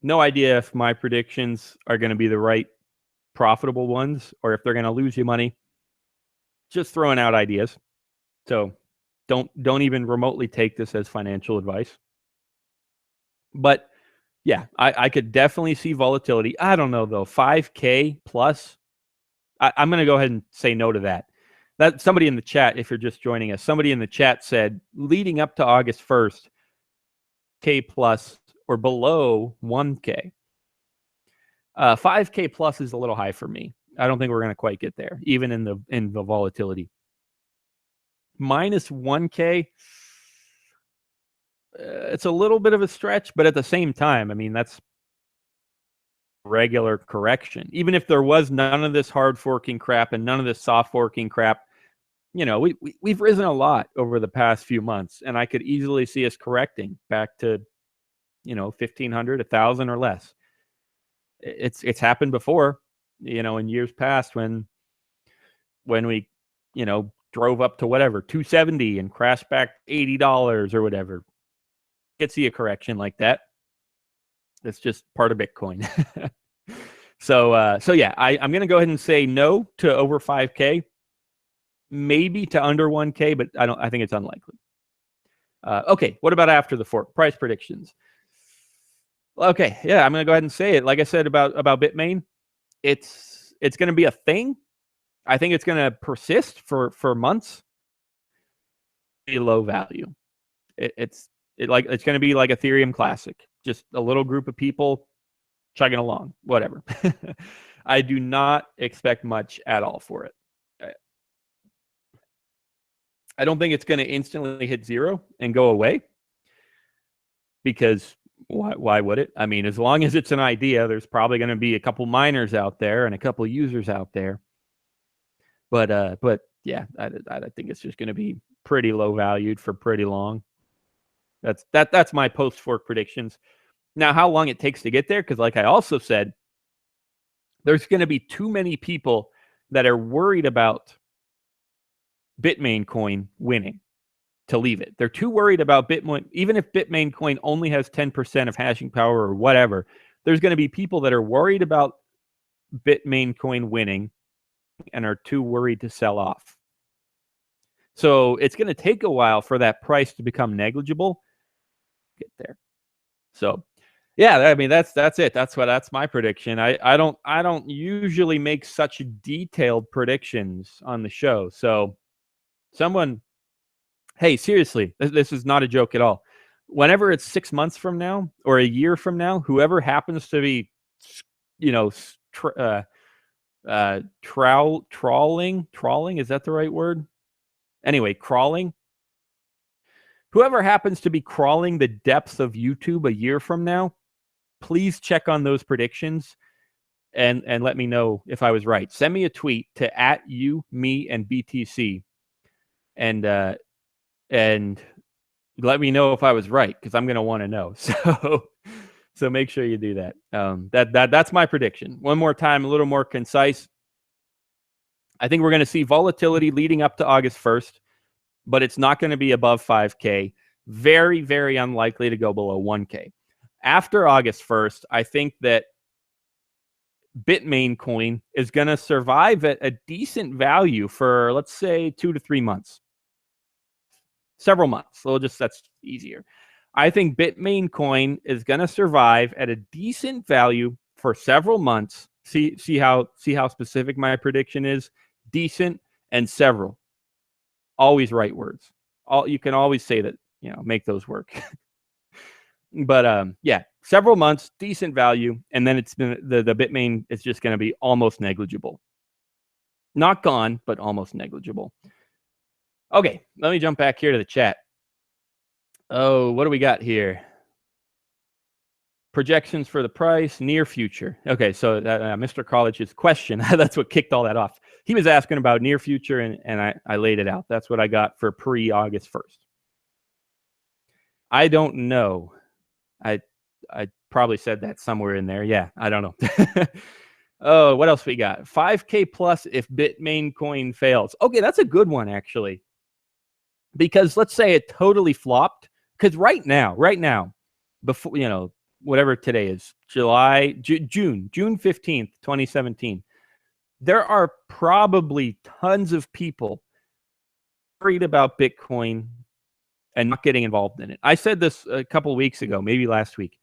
No idea if my predictions are going to be the right profitable ones or if they're going to lose you money. Just throwing out ideas. So don't even remotely take this as financial advice. But yeah, I could definitely see volatility. I don't know though, 5K plus. I'm going to go ahead and say no to that. That somebody in the chat, if you're just joining us, somebody in the chat said leading up to August 1st, K plus or below 1K. 5K plus is a little high for me. I don't think we're going to quite get there, even in the volatility. Minus 1K, it's a little bit of a stretch, but at the same time, I mean, that's regular correction. Even if there was none of this hard forking crap and none of this soft forking crap, you know, we've risen a lot over the past few months, and I could easily see us correcting back to, you know, 1,500, 1,000 or less. It's happened before, you know, in years past when we, you know, drove up to whatever 270 and crashed back $80 or whatever. Could see a correction like that. It's just part of Bitcoin. So yeah, I'm going to go ahead and say no to over 5K, maybe to under 1K, but I think it's unlikely. Okay, what about after the fork? Price predictions. Okay, yeah, I'm going to go ahead and say it. Like I said about Bitmain, it's going to be a thing. I think it's going to persist for months. Low value. It's going to be like Ethereum Classic, just a little group of people chugging along, whatever. I do not expect much at all for it. I don't think it's going to instantly hit zero and go away, because why would it? I mean, as long as it's an idea, there's probably going to be a couple miners out there and a couple users out there. But yeah, I think it's just going to be pretty low valued for pretty long. That's my post fork predictions. Now, how long it takes to get there, because like I also said, there's going to be too many people that are worried about Bitmain coin winning to leave it. They're too worried about Bitcoin. Even if Bitmain coin only has 10% of hashing power or whatever, there's going to be people that are worried about Bitmain coin winning and are too worried to sell off. So it's going to take a while for that price to become negligible. Get there. So yeah, I mean, that's it. That's my prediction. I don't usually make such detailed predictions on the show. So someone, hey, seriously, this is not a joke at all. Whenever it's 6 months from now or a year from now, whoever happens to be, you know, trawling, is that the right word? Anyway, crawling. Whoever happens to be crawling the depths of YouTube a year from now, please check on those predictions and let me know if I was right. Send me a tweet to @you, me, and BTC, and let me know if I was right, because I'm going to want to know. So make sure you do that. That's my prediction. One more time, a little more concise. I think we're going to see volatility leading up to August 1st, but it's not going to be above 5K. Very, very unlikely to go below 1K. After August 1st, I think that Bitmain coin is going to survive at a decent value for, let's say, 2 to 3 months. Several months. So that's easier. I think Bitmain coin is going to survive at a decent value for several months. See how specific my prediction is? Decent and several. Always right words. You can always say that, you know, make those work. But yeah, several months, decent value, and then it's been the Bitmain is just going to be almost negligible. Not gone, but almost negligible. Okay, let me jump back here to the chat. Oh, what do we got here? Projections for the price, near future. Okay, so Mr. College's question, that's what kicked all that off. He was asking about near future, and I laid it out. That's what I got for pre-August 1st. I don't know. I probably said that somewhere in there. Yeah, I don't know. Oh, what else we got? 5K plus if Bitmain coin fails. Okay, that's a good one, actually. Because let's say it totally flopped. Because right now, before, whatever today is, June 15th, 2017, there are probably tons of people worried about Bitcoin and not getting involved in it. I said this a couple of weeks ago, maybe last week.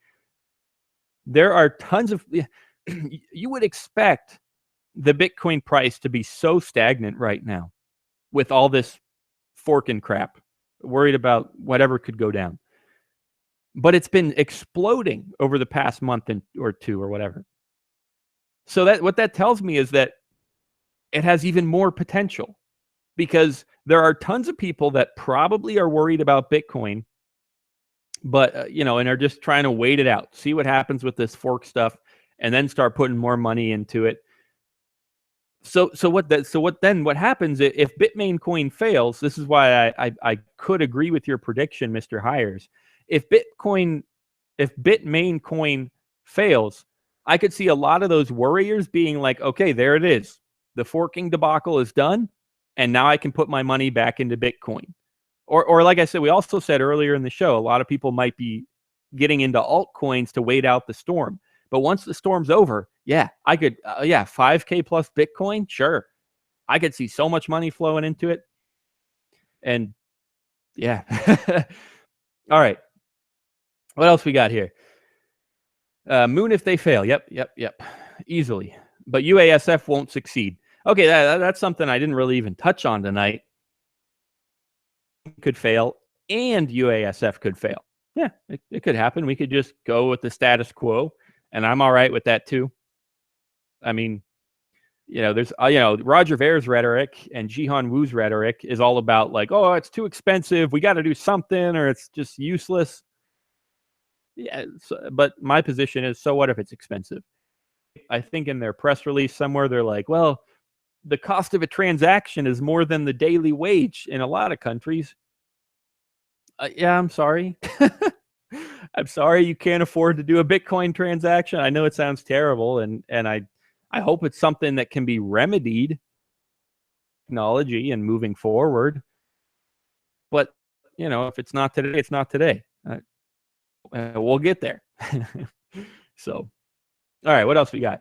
There are tons of, you would expect the Bitcoin price to be so stagnant right now with all this forking crap, worried about whatever could go down. But it's been exploding over the past month or two or whatever. So what that tells me is that it has even more potential, because there are tons of people that probably are worried about Bitcoin, but and are just trying to wait it out, see what happens with this fork stuff, and then start putting more money into it. So what happens if Bitmain coin fails? This is why I could agree with your prediction, Mr. Hires. If Bitmain coin fails, I could see a lot of those worriers being like, okay, there it is. The forking debacle is done, and now I can put my money back into Bitcoin. Or like I said, we also said earlier in the show, a lot of people might be getting into altcoins to wait out the storm. But once the storm's over, yeah, I could, 5K plus Bitcoin, sure. I could see so much money flowing into it. And yeah. All right. What else we got here? Moon if they fail. Yep. Easily. But UASF won't succeed. Okay, that's something I didn't really even touch on tonight. Could fail, and UASF could fail. Yeah, it could happen. We could just go with the status quo, and I'm all right with that too. I mean, there's Roger Ver's rhetoric and Jihan Wu's rhetoric is all about like, oh, it's too expensive, we got to do something, or it's just useless. Yeah, but my position is, so what if it's expensive? I think in their press release somewhere they're like, well, the cost of a transaction is more than the daily wage in a lot of countries. Yeah, I'm sorry. I'm sorry you can't afford to do a Bitcoin transaction. I know it sounds terrible, and I hope it's something that can be remedied, technology and moving forward. But, if it's not today, it's not today. We'll get there. So, all right, what else we got?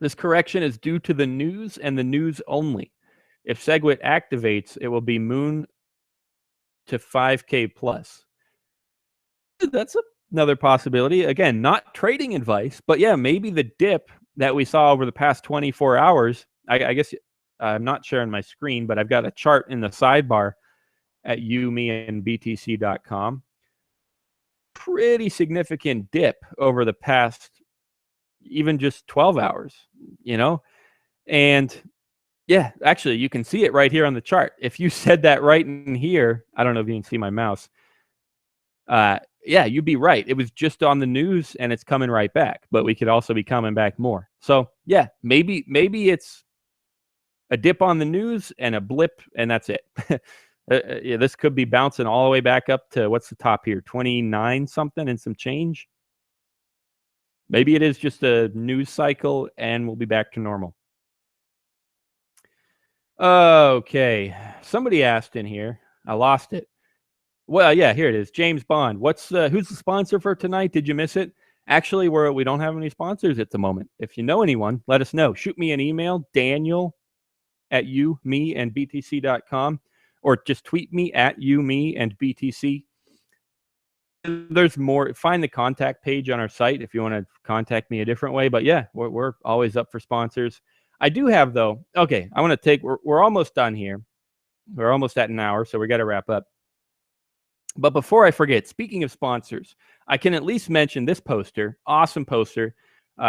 This correction is due to the news and the news only. If SegWit activates, it will be Moon to 5K plus. That's another possibility. Again, not trading advice, but yeah, maybe the dip that we saw over the past 24 hours, I guess I'm not sharing my screen, but I've got a chart in the sidebar at umeandbtc.com. Pretty significant dip over the past even just 12 hours, and yeah, actually you can see it right here on the chart. If you said that right in here, I don't know if you can see my mouse. Yeah, you'd be right. It was just on the news and it's coming right back, but we could also be coming back more. So yeah, maybe it's a dip on the news and a blip, and that's it. Yeah, this could be bouncing all the way back up to, what's the top here, 29 something and some change. Maybe it is just a news cycle and we'll be back to normal. Okay, somebody asked in here, I lost it. Well, yeah, here it is. James Bond. Who's the sponsor for tonight? Did you miss it? Actually, we don't have any sponsors at the moment. If you know anyone, let us know. Shoot me an email, daniel@umeandbtc.com, or just tweet me at umeandbtc. There's more. Find the contact page on our site if you want to contact me a different way. But yeah, we're always up for sponsors. I do have, though. Okay, I want to take. We're almost done here. We're almost at an hour, so we got to wrap up. But before I forget, speaking of sponsors, I can at least mention this poster. Awesome poster.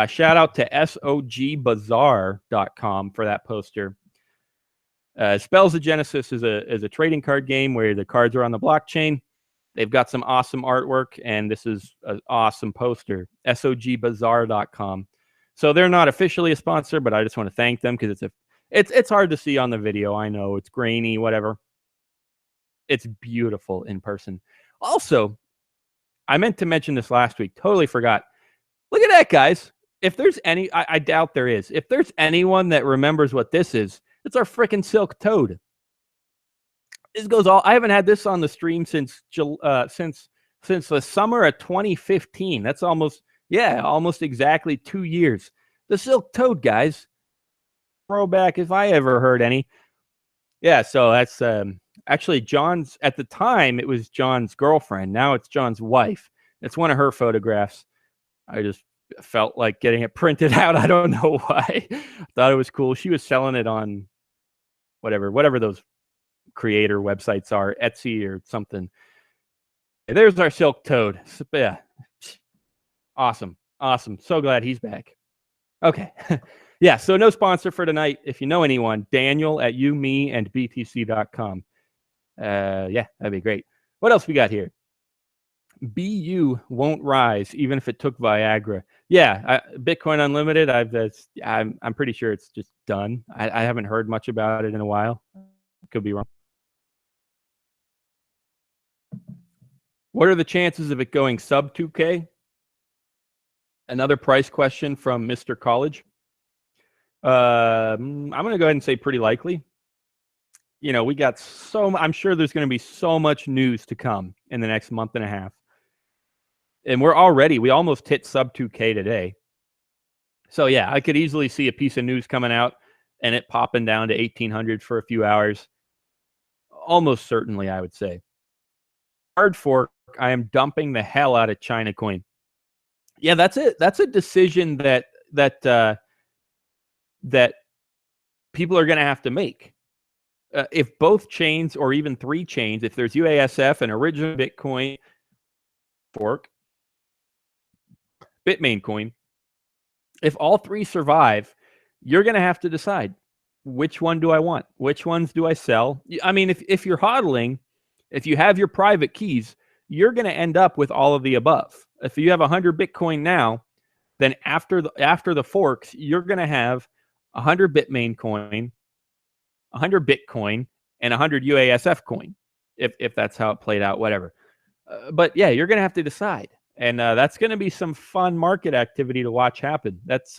Shout out to SOGBazaar.com for that poster. Spells of Genesis is a trading card game where the cards are on the blockchain. They've got some awesome artwork, and this is an awesome poster. SOGBazaar.com. So they're not officially a sponsor, but I just want to thank them because it's hard to see on the video. I know it's grainy, whatever. It's beautiful in person. Also, I meant to mention this last week. Totally forgot. Look at that, guys. If there's any, I doubt there is. If there's anyone that remembers what this is, it's our freaking Silk Toad. This goes all. I haven't had this on the stream since the summer of 2015. That's almost exactly 2 years. The Silk Toad, guys. Throwback if I ever heard any. Yeah, so that's actually John's. At the time, it was John's girlfriend. Now it's John's wife. It's one of her photographs. I just felt like getting it printed out. I don't know why. Thought it was cool. She was selling it on whatever those creator websites are, Etsy or something. There's our Silk Toad. Yeah. Awesome. So glad he's back. Okay. Yeah, so no sponsor for tonight. If you know anyone, Daniel at youmeandbtc.com. Yeah, that'd be great. What else we got here? BU won't rise even if it took Viagra. Yeah, Bitcoin Unlimited. I'm pretty sure it's just done. I haven't heard much about it in a while. Could be wrong. What are the chances of it going sub 2K? Another price question from Mr. College. I'm going to go ahead and say pretty likely. You know, I'm sure there's going to be so much news to come in the next month and a half. And we almost hit sub 2K today. So yeah, I could easily see a piece of news coming out and it popping down to 1800 for a few hours. Almost certainly, I would say. Hard fork, I am dumping the hell out of China Coin. Yeah, that's it. That's a decision that people are going to have to make. If both chains or even 3 chains, if there's UASF and original Bitcoin fork, Bitmain coin, if all 3 survive, you're going to have to decide, which one do I want? Which ones do I sell? I mean, if you're hodling, if you have your private keys, you're going to end up with all of the above. If you have 100 Bitcoin now, then after the forks, you're going to have 100 Bitmain coin, 100 Bitcoin, and 100 UASF coin, if that's how it played out, whatever. But yeah, you're going to have to decide. And that's going to be some fun market activity to watch happen. That's,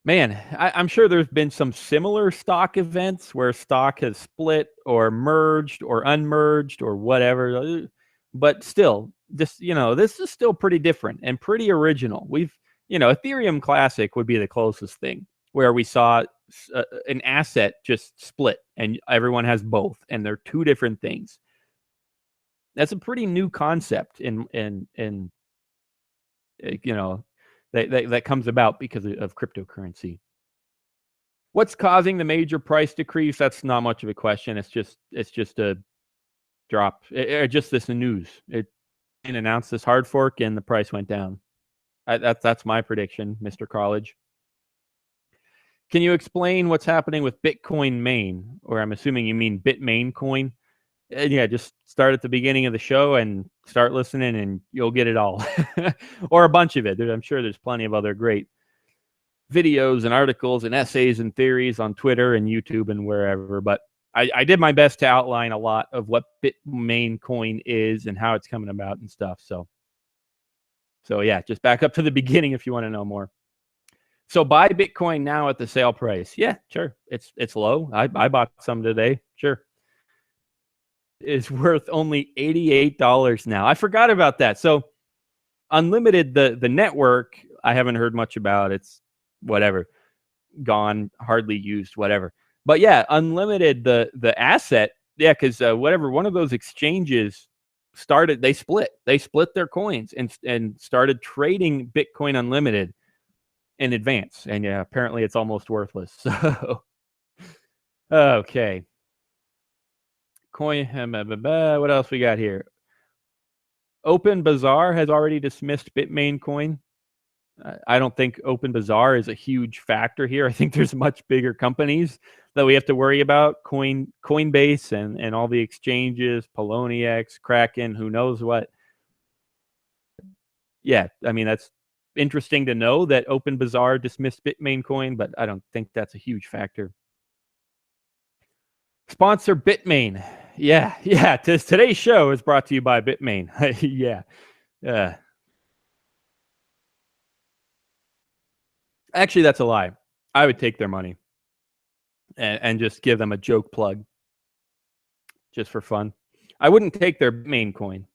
man, I'm sure there's been some similar stock events where stock has split or merged or unmerged or whatever. But still, this is still pretty different and pretty original. Ethereum Classic would be the closest thing where we saw an asset just split and everyone has both and they're 2 different things. That's a pretty new concept that comes about because of cryptocurrency. What's causing the major price decrease? That's not much of a question. It's just a drop. Just this news. It announced this hard fork and the price went down. That's my prediction, Mr. College. Can you explain what's happening with Bitcoin Main? Or I'm assuming you mean Bitmain coin. Yeah, just start at the beginning of the show and start listening and you'll get it all. Or a bunch of it. I'm sure there's plenty of other great videos and articles and essays and theories on Twitter and YouTube and wherever. But I did my best to outline a lot of what Bitmain coin is and how it's coming about and stuff. So yeah, just back up to the beginning if you want to know more. So buy Bitcoin now at the sale price. Yeah, sure. It's low. I bought some today. Sure. Is worth only $88 now. I forgot about that. So Unlimited, the network, I haven't heard much about. It's whatever, gone, hardly used, whatever. But yeah, Unlimited, the asset, yeah, because one of those exchanges they split their coins and started trading Bitcoin Unlimited in advance. And yeah, apparently it's almost worthless. So okay. Coin, what else we got here? Open Bazaar has already dismissed Bitmain coin. I don't think OpenBazaar is a huge factor here. I think there's much bigger companies that we have to worry about. Coinbase and all the exchanges, Poloniex, Kraken, who knows what. Yeah, I mean, that's interesting to know that OpenBazaar dismissed Bitmain Coin, but I don't think that's a huge factor. Sponsor Bitmain. Yeah. Today's show is brought to you by Bitmain. Yeah. Actually, that's a lie. I would take their money and just give them a joke plug just for fun. I wouldn't take their Bitmain coin.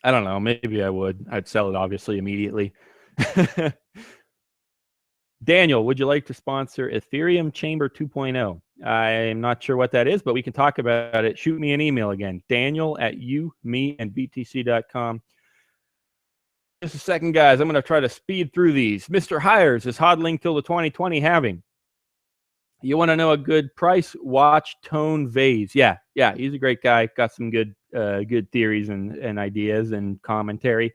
I don't know. Maybe I would. I'd sell it, obviously, immediately. Daniel, would you like to sponsor Ethereum Chamber 2.0? I'm not sure what that is, but we can talk about it. Shoot me an email again, daniel@youmeandbtc.com. Just a second, guys. I'm going to try to speed through these. Mr. Hires is hodling till the 2020 halving. You want to know a good price? Watch Tone Vase. Yeah, he's a great guy. Got some good theories and ideas and commentary.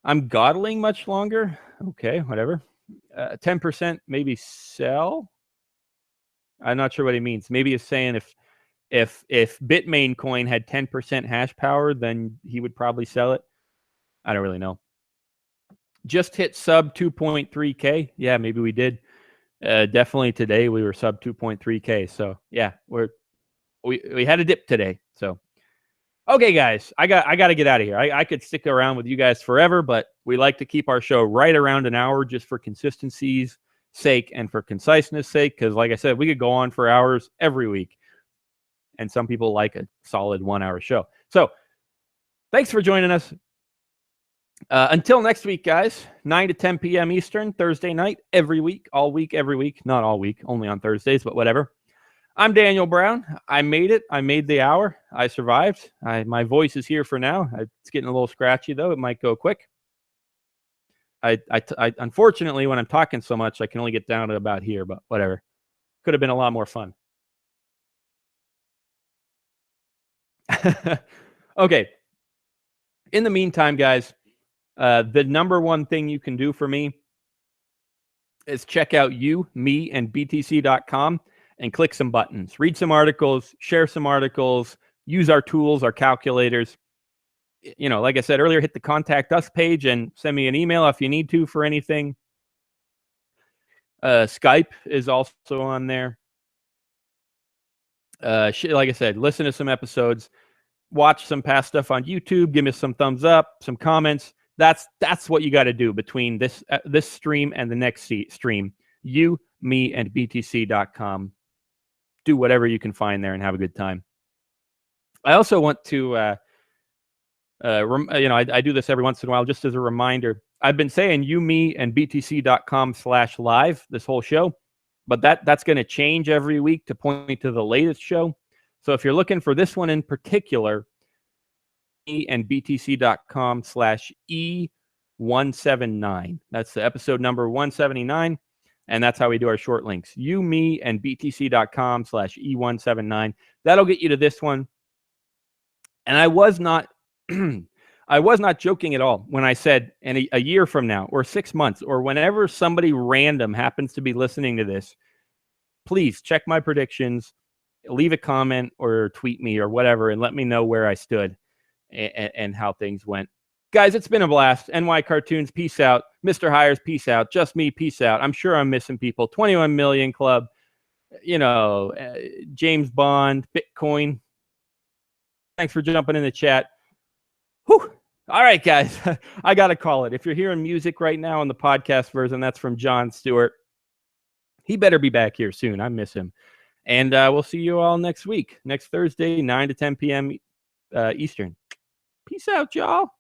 I'm godling much longer. Okay, whatever. 10% maybe sell. I'm not sure what he means. Maybe he's saying if Bitmain coin had 10% hash power, then he would probably sell it. I don't really know. Just hit sub 2.3K. Yeah, maybe we did. Definitely today we were sub 2.3K. So yeah, we had a dip today. So okay, guys, I got to get out of here. I could stick around with you guys forever, but we like to keep our show right around an hour just for consistency's sake and for conciseness sake. Because like I said, we could go on for hours every week, and some people like a solid 1 hour show. So thanks for joining us. Until next week, guys, 9 to 10 p.m. Eastern, Thursday night, every week, all week, every week. Not all week, only on Thursdays, but whatever. I'm Daniel Brown. I made it. I made the hour. I survived. My voice is here for now. It's getting a little scratchy, though. It might go quick. I unfortunately, when I'm talking so much, I can only get down to about here, but whatever. Could have been a lot more fun. Okay. In the meantime, guys, the number one thing you can do for me is check out youmeandbtc.com and click some buttons. Read some articles, share some articles, use our tools, our calculators. You know, like I said earlier, hit the Contact Us page and send me an email if you need to for anything. Skype is also on there. Like I said, listen to some episodes, watch some past stuff on YouTube, give me some thumbs up, some comments. That's what you got to do between this stream and the next stream. youmeandbtc.com. Do whatever you can find there and have a good time. I also want to, I do this every once in a while just as a reminder. I've been saying youmeandbtc.com/live this whole show, but that's going to change every week to point to the latest show. So if you're looking for this one in particular, youmeandbtc.com/E179. That's the episode number 179. And that's how we do our short links. youmeandbtc.com/E179. That'll get you to this one. And I was not joking at all when I said a year from now or 6 months or whenever somebody random happens to be listening to this, please check my predictions, leave a comment or tweet me or whatever and let me know where I stood and how things went. Guys, it's been a blast. NY Cartoons, peace out. Mr. Hires, peace out. Just me, peace out. I'm sure I'm missing people. 21 Million Club, James Bond, Bitcoin. Thanks for jumping in the chat. Whew. All right, guys. I got to call it. If you're hearing music right now in the podcast version, that's from Jon Stewart. He better be back here soon. I miss him. And we'll see you all next week, next Thursday, 9 to 10 p.m. Eastern. Peace out, y'all.